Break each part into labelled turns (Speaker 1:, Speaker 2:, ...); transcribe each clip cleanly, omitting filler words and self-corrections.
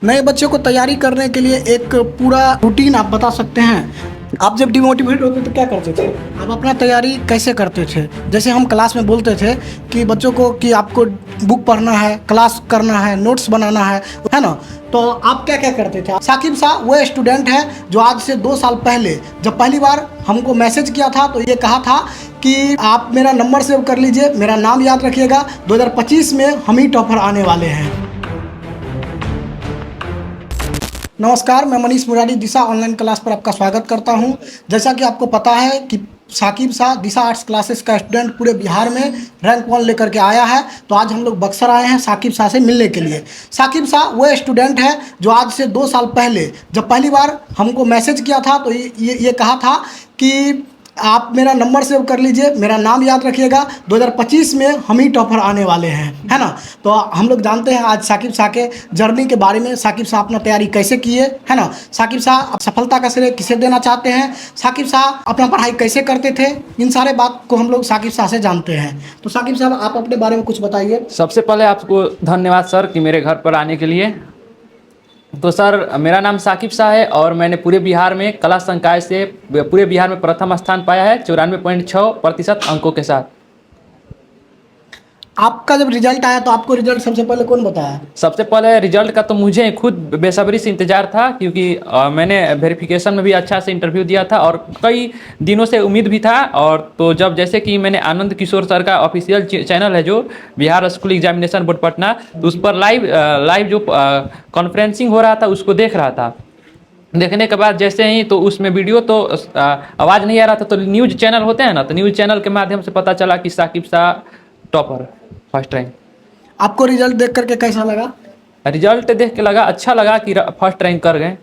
Speaker 1: नए बच्चे को तैयारी करने के लिए एक पूरा रूटीन आप बता सकते हैं। आप जब डिमोटिवेट होते तो क्या करते थे? आप अपना तैयारी कैसे करते थे? जैसे हम क्लास में बोलते थे कि बच्चों को कि आपको बुक पढ़ना है, क्लास करना है, नोट्स बनाना है ना? तो आप क्या क्या करते थे? साकिब साहब वो स्टूडेंट है जो आज से 2 साल पहले जब पहली बार हमको मैसेज किया था तो ये कहा था कि आप मेरा नंबर सेव कर लीजिए, मेरा नाम याद रखिएगा, 2025 में हम ही टॉपर आने वाले हैं। नमस्कार, मैं मनीष मुरारी दिशा ऑनलाइन क्लास पर आपका स्वागत करता हूं। जैसा कि आपको पता है कि साकिब शाह दिशा आर्ट्स क्लासेस का स्टूडेंट पूरे बिहार में रैंक 1 लेकर के आया है, तो आज हम लोग बक्सर आए हैं साकिब शाह से मिलने के लिए। साकिब शाह वो स्टूडेंट है जो आज से 2 साल पहले जब पहली बार हमको मैसेज किया था तो ये कहा था कि आप मेरा नंबर सेव कर लीजिए, मेरा नाम याद रखिएगा, 2025 में हम ही टॉपर आने वाले हैं, है ना? तो हम लोग जानते हैं आज साकिब शाह के जर्नी के बारे में। साकिब शाह अपना तैयारी कैसे किए, है ना? साकिब शाह आप सफलता का श्रेय किसे देना चाहते हैं? साकिब शाह अपना पढ़ाई कैसे करते थे? इन सारे बात को हम लोग साकिब शाह से जानते हैं। तो साकिब साहब आप अपने बारे में कुछ बताइए।
Speaker 2: सबसे पहले आपको धन्यवाद सर कि मेरे घर पर आने के लिए। तो सर मेरा नाम साकिब शाह है और मैंने पूरे बिहार में कला संकाय से पूरे बिहार में प्रथम स्थान पाया है 94.6% अंकों के साथ।
Speaker 1: आपका जब रिजल्ट आया तो आपको रिजल्ट सबसे पहले कौन बताया?
Speaker 2: सबसे पहले रिजल्ट का तो मुझे खुद बेसब्री से इंतजार था, क्योंकि मैंने वेरिफिकेशन में भी अच्छा से इंटरव्यू दिया था और कई दिनों से उम्मीद भी था। और तो जब जैसे कि मैंने आनंद किशोर सर का ऑफिशियल चैनल है जो Bihar school examination board Patna, तो उस पर लाइव जो कॉन्फ्रेंसिंग हो रहा था उसको देख रहा था। देखने के बाद जैसे ही तो उसमें वीडियो तो आवाज़ नहीं आ रहा था, तो न्यूज़ चैनल होते हैं ना, तो न्यूज़ चैनल के माध्यम से पता चला कि Saqib Shah topper first rank.
Speaker 1: आपको रिजल्ट देख करके कैसा लगा?
Speaker 2: रिजल्ट देख के लगा अच्छा लगा कि फर्स्ट रैंक कर गए।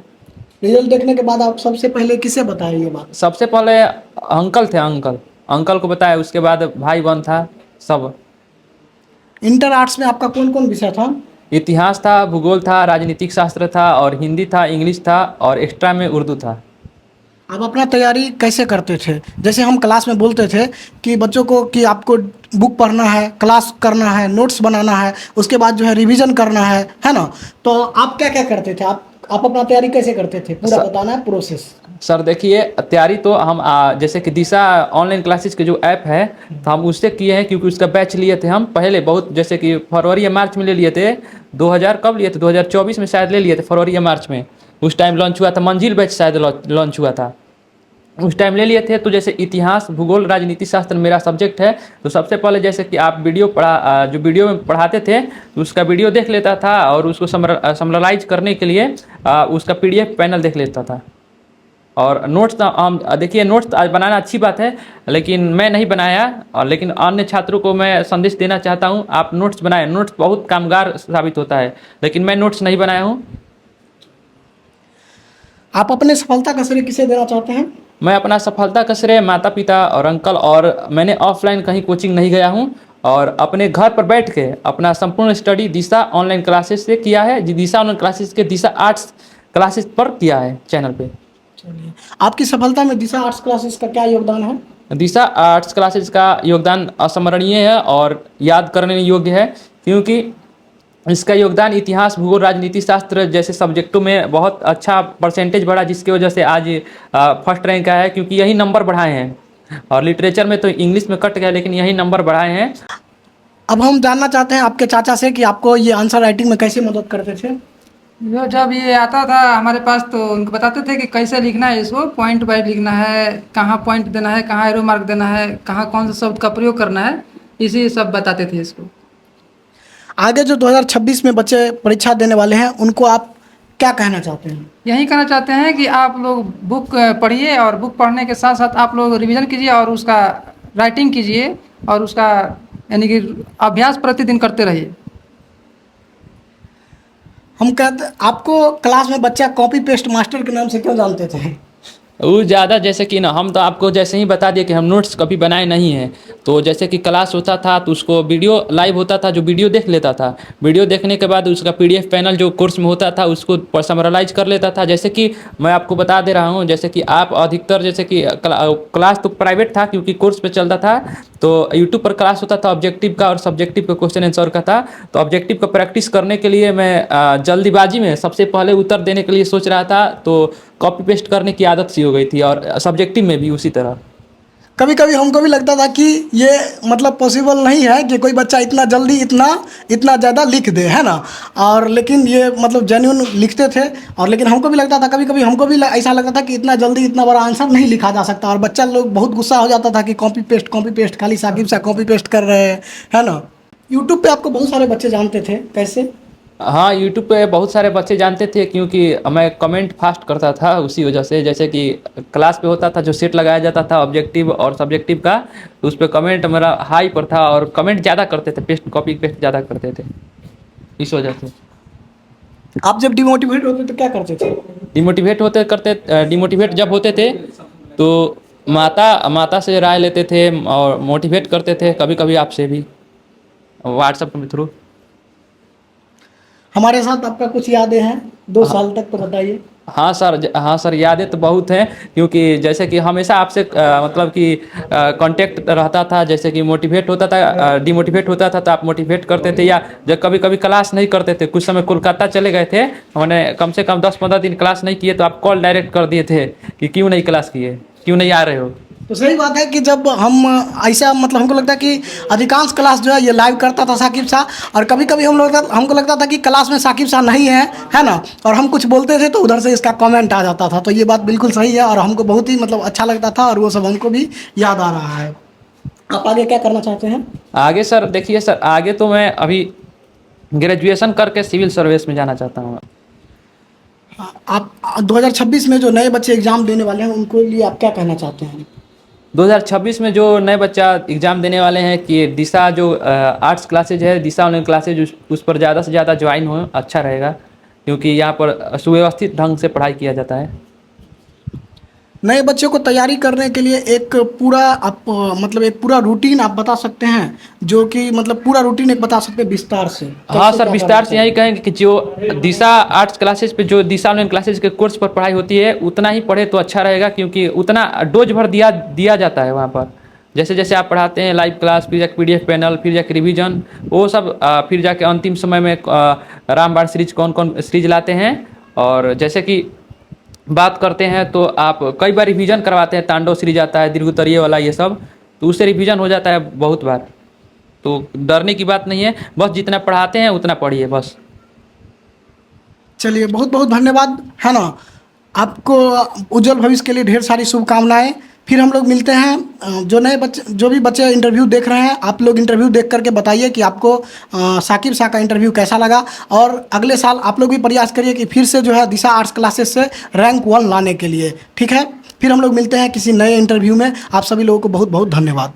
Speaker 1: रिजल्ट देखने के बाद आप सबसे पहले किसे बताए ये बात?
Speaker 2: सबसे पहले अंकल थे, अंकल को बताया, उसके बाद भाई बहन था सब।
Speaker 1: इंटर आर्ट्स में आपका कौन कौन विषय था?
Speaker 2: इतिहास था, भूगोल था, राजनीतिक शास्त्र था और हिंदी था, इंग्लिश था और एक्स्ट्रा में उर्दू था।
Speaker 1: आप अपना तैयारी कैसे करते थे? जैसे हम क्लास में बोलते थे कि बच्चों को कि आपको बुक पढ़ना है, क्लास करना है, नोट्स बनाना है, उसके बाद जो है रिवीजन करना है ना? तो आप क्या क्या करते थे? आप अपना तैयारी कैसे करते थे? पूरा बताना है प्रोसेस।
Speaker 2: सर देखिए, तैयारी तो हम जैसे कि दिशा ऑनलाइन क्लासेस के जो ऐप है तो हम उससे किए हैं, क्योंकि उसका बैच लिए थे हम पहले बहुत, जैसे कि फरवरी या मार्च में ले लिए थे। 2000 कब लिए थे? 2024 में शायद ले लिए थे, फरवरी या मार्च में उस टाइम लॉन्च हुआ था। मंजिल बैच शायद लॉन्च हुआ था, उस टाइम ले लिए थे। तो जैसे इतिहास, भूगोल, राजनीति शास्त्र मेरा सब्जेक्ट है, तो सबसे पहले जैसे कि आप जो वीडियो में पढ़ाते थे तो उसका वीडियो देख लेता था और उसको समराइज करने के लिए उसका PDF पैनल देख लेता था। और नोट्स हम देखिए, नोट्स आज बनाना अच्छी बात है, लेकिन मैं नहीं बनाया। और लेकिन अन्य छात्रों को मैं संदेश देना चाहता हूँ, आप नोट्स बनाएं, नोट्स बहुत कामगार साबित होता है, लेकिन मैं नोट्स नहीं बनाया हूँ।
Speaker 1: आप अपने सफलता का श्रेय किसे देना चाहते हैं?
Speaker 2: मैं अपना सफलता का श्रेय माता पिता और अंकल, और मैंने ऑफलाइन कहीं कोचिंग नहीं गया हूँ और अपने घर पर बैठ के अपना संपूर्ण स्टडी दिशा ऑनलाइन क्लासेस से किया है। दिशा ऑनलाइन क्लासेस के दिशा आर्ट्स क्लासेस पर किया है चैनल पे।
Speaker 1: चलिए, आपकी सफलता में दिशा आर्ट्स क्लासेस का क्या योगदान है?
Speaker 2: दिशा आर्ट्स क्लासेस का योगदान असामान्य है और याद करने योग्य है, क्योंकि इसका योगदान इतिहास, भूगोल, राजनीति शास्त्र जैसे सब्जेक्टों में बहुत अच्छा परसेंटेज बढ़ा, जिसकी वजह से आज फर्स्ट रैंक आया है, क्योंकि यही नंबर बढ़ाए हैं। और लिटरेचर में तो इंग्लिश में कट गया, लेकिन यही नंबर बढ़ाए हैं।
Speaker 1: अब हम जानना चाहते हैं आपके चाचा से कि आपको ये आंसर राइटिंग में कैसे मदद करते थे?
Speaker 3: जो जब ये आता था हमारे पास तो उनको बताते थे कि कैसे लिखना है, इसको पॉइंट वाइज लिखना है, कहाँ पॉइंट देना है, कहाँ एरो मार्क देना है, कहाँ कौन सा शब्द का प्रयोग करना है, इसी सब बताते थे इसको।
Speaker 1: आगे जो 2026 में बच्चे परीक्षा देने वाले हैं उनको आप क्या कहना चाहते हैं?
Speaker 3: यही कहना चाहते हैं कि आप लोग बुक पढ़िए और बुक पढ़ने के साथ साथ आप लोग रिवीजन कीजिए और उसका राइटिंग कीजिए और उसका यानी कि अभ्यास प्रतिदिन करते रहिए।
Speaker 1: हम कहते आपको क्लास में बच्चा कॉपी पेस्ट मास्टर के नाम से क्यों जानते थे?
Speaker 2: वो ज़्यादा जैसे कि ना, हम तो आपको जैसे ही बता दिए कि हम नोट्स कभी बनाए नहीं हैं। तो जैसे कि क्लास होता था तो उसको वीडियो लाइव होता था, जो वीडियो देख लेता था, वीडियो देखने के बाद उसका PDF पैनल जो कोर्स में होता था उसको समराइज कर लेता था। जैसे कि मैं आपको बता दे रहा हूँ, जैसे कि आप अधिकतर जैसे कि क्लास तो प्राइवेट था क्योंकि कोर्स पे चलता था, तो यूट्यूब पर क्लास होता था ऑब्जेक्टिव का और सब्जेक्टिव का क्वेश्चन आंसर का था। तो ऑब्जेक्टिव का प्रैक्टिस करने के लिए मैं जल्दीबाजी में सबसे पहले उत्तर देने के लिए सोच रहा था, तो कॉपी पेस्ट करने की आदत सी हो गई थी, और सब्जेक्टिव में भी उसी तरह।
Speaker 1: कभी कभी हमको भी लगता था कि ये मतलब पॉसिबल नहीं है कि कोई बच्चा इतना जल्दी इतना ज़्यादा लिख दे, है ना। और लेकिन ये मतलब जेन्युइन लिखते थे। और लेकिन हमको भी लगता था, कभी कभी हमको भी ऐसा लगता था कि इतना जल्दी इतना बड़ा आंसर नहीं लिखा जा सकता। और बच्चा लोग बहुत गुस्सा हो जाता था कि कॉपी पेस्ट खाली साकिब सा कॉपी पेस्ट कर रहे हैं, है ना। यूट्यूब पे आपको बहुत सारे बच्चे जानते थे, कैसे?
Speaker 2: हाँ, यूट्यूब पे बहुत सारे बच्चे जानते थे, क्योंकि मैं कमेंट फास्ट करता था उसी वजह से। जैसे कि क्लास पे होता था जो सेट लगाया जाता था ऑब्जेक्टिव और सब्जेक्टिव का, तो उस पर कमेंट मेरा हाई पर था और कमेंट ज़्यादा करते थे, पेस्ट कॉपी पेस्ट ज़्यादा करते थे, इस वजह से।
Speaker 1: आप जब डिमोटिवेट होते तो क्या करते थे?
Speaker 2: डिमोटिवेट जब होते थे तो माता से राय लेते थे और मोटिवेट करते थे, कभी कभी आपसे भी व्हाट्सएप के थ्रू।
Speaker 1: हमारे साथ आपका कुछ यादें हैं 2 साल तक, तो बताइए।
Speaker 2: हाँ सर, यादें तो बहुत हैं, क्योंकि जैसे कि हमेशा आपसे मतलब कि कांटेक्ट रहता था। जैसे कि मोटिवेट होता था, डिमोटिवेट होता था तो आप मोटिवेट करते थे, या जब कभी कभी क्लास नहीं करते थे, कुछ समय कोलकाता चले गए थे, हमने कम से कम 10-15 दिन क्लास नहीं किए, तो आप कॉल डायरेक्ट कर दिए थे कि क्यों नहीं क्लास किए, क्यों नहीं आ रहे हो।
Speaker 1: तो सही बात है कि जब हम ऐसा मतलब हमको लगता है कि अधिकांश क्लास जो है ये लाइव करता था साकिब सा। और कभी कभी हमको लगता था कि क्लास में साकिब सा नहीं है ना। और हम कुछ बोलते थे तो उधर से इसका कमेंट आ जाता था। तो ये बात बिल्कुल सही है और हमको बहुत ही मतलब अच्छा लगता था, और वो सब हमको भी याद आ रहा है। आप आगे क्या करना चाहते हैं?
Speaker 2: आगे सर देखिए सर, आगे तो मैं अभी ग्रेजुएशन करके सिविल सर्विस में जाना चाहता हूँ।
Speaker 1: आप 2026 में जो नए बच्चे एग्ज़ाम देने वाले हैं उनको लिए आप क्या कहना चाहते हैं?
Speaker 2: 2026 में जो नए बच्चा एग्ज़ाम देने वाले हैं कि दिशा जो आर्ट्स क्लासेज है, दिशा ऑनलाइन क्लासेज, उस पर ज़्यादा से ज़्यादा ज्वाइन हो, अच्छा रहेगा, क्योंकि यहाँ पर सुव्यवस्थित ढंग से पढ़ाई किया जाता है।
Speaker 1: नए बच्चों को तैयारी करने के लिए एक पूरा आप मतलब एक पूरा रूटीन आप बता सकते हैं, जो कि मतलब पूरा रूटीन एक बता सकते हैं विस्तार से?
Speaker 2: हाँ
Speaker 1: कैसे
Speaker 2: सर,
Speaker 1: क्या
Speaker 2: विस्तार से
Speaker 1: करना
Speaker 2: यही कहेंगे कि जो दिशा आर्ट्स क्लासेज पे, जो दिशा ऑनलाइन क्लासेज के कोर्स पर पढ़ाई होती है, उतना ही पढ़े तो अच्छा रहेगा, क्योंकि उतना डोज भर दिया जाता है वहाँ पर। जैसे जैसे आप पढ़ाते हैं लाइव क्लास, फिर जाके PDF पैनल, फिर जाके रिवीजन, वो सब फिर जाके अंतिम समय में रामबाण सीरीज कौन कौन सीरीज लाते हैं। और जैसे कि बात करते हैं तो आप कई बार रिवीजन करवाते हैं, तांडव सीरीज आता है, दीर्घोत्तरीय वाला, ये सब, तो उससे रिवीजन हो जाता है बहुत बार। तो डरने की बात नहीं है, बस जितना पढ़ाते हैं उतना पढ़िए बस।
Speaker 1: चलिए, बहुत बहुत धन्यवाद, है ना। आपको उज्जवल भविष्य के लिए ढेर सारी शुभकामनाएं। फिर हम लोग मिलते हैं। जो भी बच्चे इंटरव्यू देख रहे हैं, आप लोग इंटरव्यू देख करके बताइए कि आपको साकिब सा का इंटरव्यू कैसा लगा। और अगले साल आप लोग भी प्रयास करिए कि फिर से जो है दिशा आर्ट्स क्लासेस से रैंक 1 लाने के लिए, ठीक है। फिर हम लोग मिलते हैं किसी नए इंटरव्यू में। आप सभी लोगों को बहुत बहुत धन्यवाद।